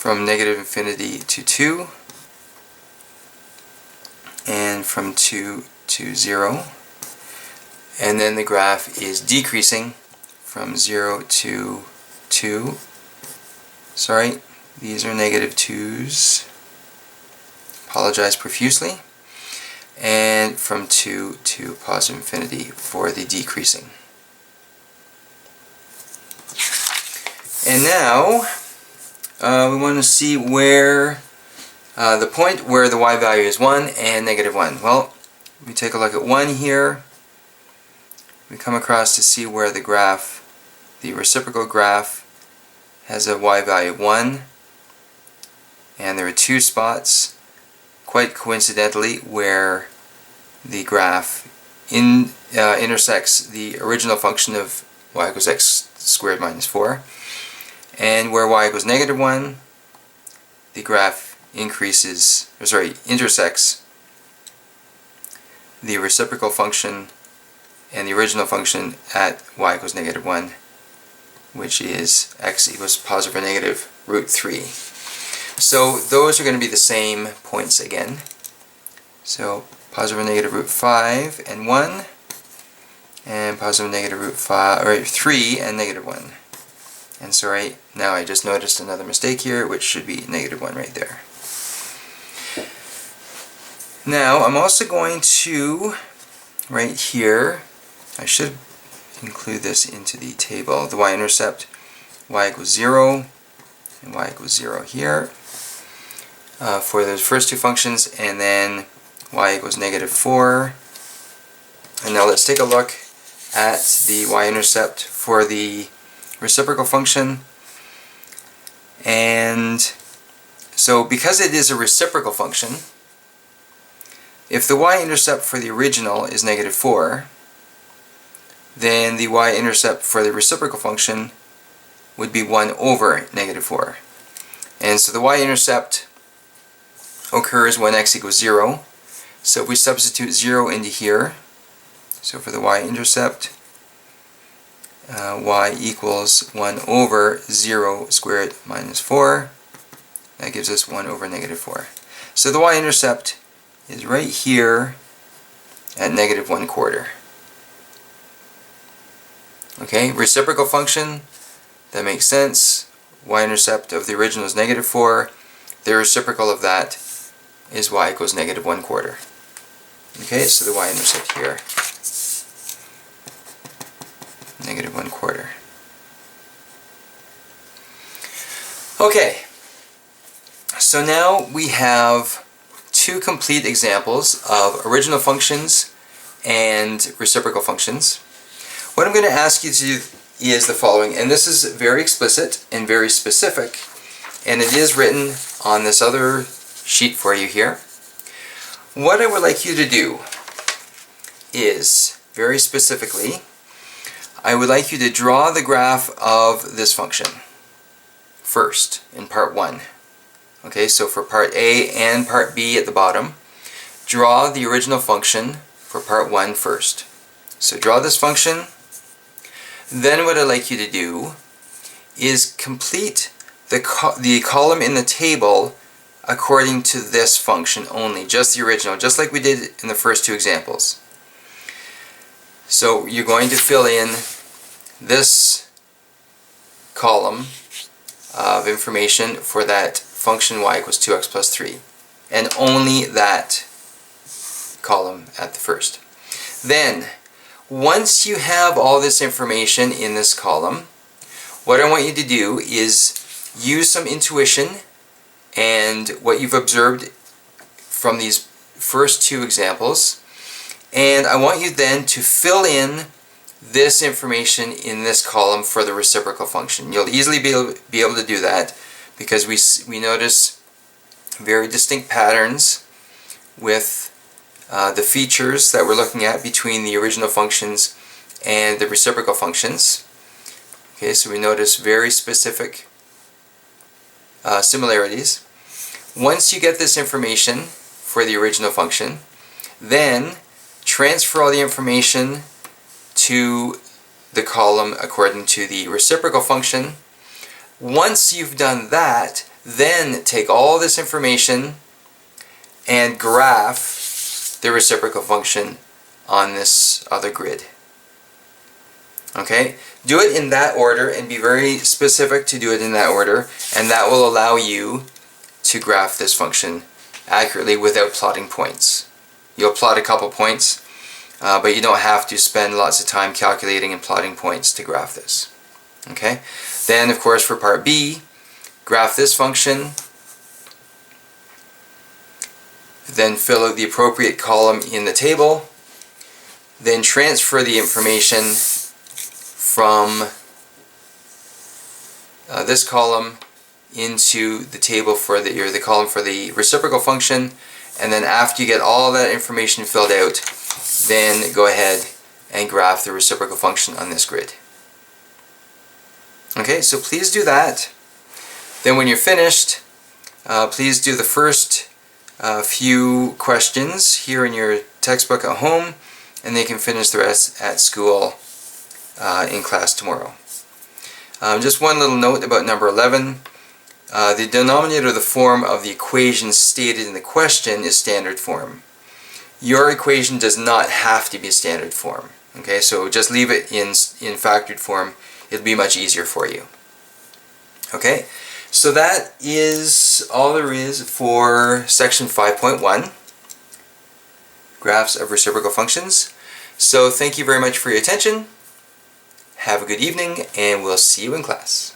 from negative infinity to 2, and from 2 to 0, and then the graph is decreasing from 0 to 2. Sorry, these are negative 2's. Apologize profusely. And from 2 to positive infinity for the decreasing. And now we want to see where the point where the y value is 1 and negative 1. Well, we take a look at 1 here. We come across to see where the graph, the reciprocal graph, has a y value of 1, and there are 2 spots, quite coincidentally, where the graph intersects the original function of y equals x squared minus 4, and where y equals negative 1, the graph intersects the reciprocal function and the original function at y equals negative 1, which is x equals positive or negative root 3. So those are going to be the same points again. So positive or negative root 5 and 1, and positive or negative root 3 and negative 1. And sorry, now I just noticed another mistake here, which should be negative 1 right there. Now I'm also going to, right here, I should include this into the table, the y-intercept, y equals 0, and y equals 0 here, for those first 2 functions, and then y equals negative 4. And now let's take a look at the y-intercept for the reciprocal function. And so because it is a reciprocal function, if the y-intercept for the original is negative 4, then the y-intercept for the reciprocal function would be 1 over negative 4. And so the y-intercept occurs when x equals 0. So if we substitute 0 into here, so for the y-intercept, y equals 1 over 0 squared minus 4. That gives us 1 over negative 4. So the y-intercept is right here at negative 1/4. Okay, reciprocal function, that makes sense. Y-intercept of the original is negative 4. The reciprocal of that is y equals negative 1/4. Okay, so the y-intercept here, negative 1/4. Okay, so now we have 2 complete examples of original functions and reciprocal functions. What I'm going to ask you to do is the following, and this is very explicit and very specific, and it is written on this other sheet for you here. What I would like you to do is, very specifically, I would like you to draw the graph of this function first in part 1. Okay, so for part A and part B at the bottom, draw the original function for part 1 first. So draw this function. Then what I'd like you to do is complete the column in the table according to this function only, just the original, just like we did in the first 2 examples. So you're going to fill in this column of information for that function y equals 2x plus 3, and only that column at the first. Then, once you have all this information in this column, what I want you to do is use some intuition and what you've observed from these first 2 examples, and I want you then to fill in this information in this column for the reciprocal function. You'll easily be able to do that because we notice very distinct patterns with the features that we're looking at between the original functions and the reciprocal functions. Okay, so we notice very specific similarities. Once you get this information for the original function, then transfer all the information to the column according to the reciprocal function. Once you've done that, Then take all this information and graph the reciprocal function on this other grid. Okay? Do it in that order and be very specific to do it in that order, and that will allow you to graph this function accurately without plotting points. You'll plot a couple points, but you don't have to spend lots of time calculating and plotting points to graph this. Okay? Then, of course, for part B, graph this function, then fill out the appropriate column in the table, then transfer the information from this column into the table for the column for the reciprocal function, and then after you get all that information filled out, then go ahead and graph the reciprocal function on this grid. Okay, so please do that. Then when you're finished, please do the first few questions here in your textbook at home, and they can finish the rest at school in class tomorrow. Just one little note about number 11. The denominator of the form of the equation stated in the question is standard form. Your equation does not have to be standard form. Okay, so just leave it in factored form. It'll be much easier for you. Okay, so that is all there is for section 5.1, graphs of reciprocal functions. So thank you very much for your attention. Have a good evening, and we'll see you in class.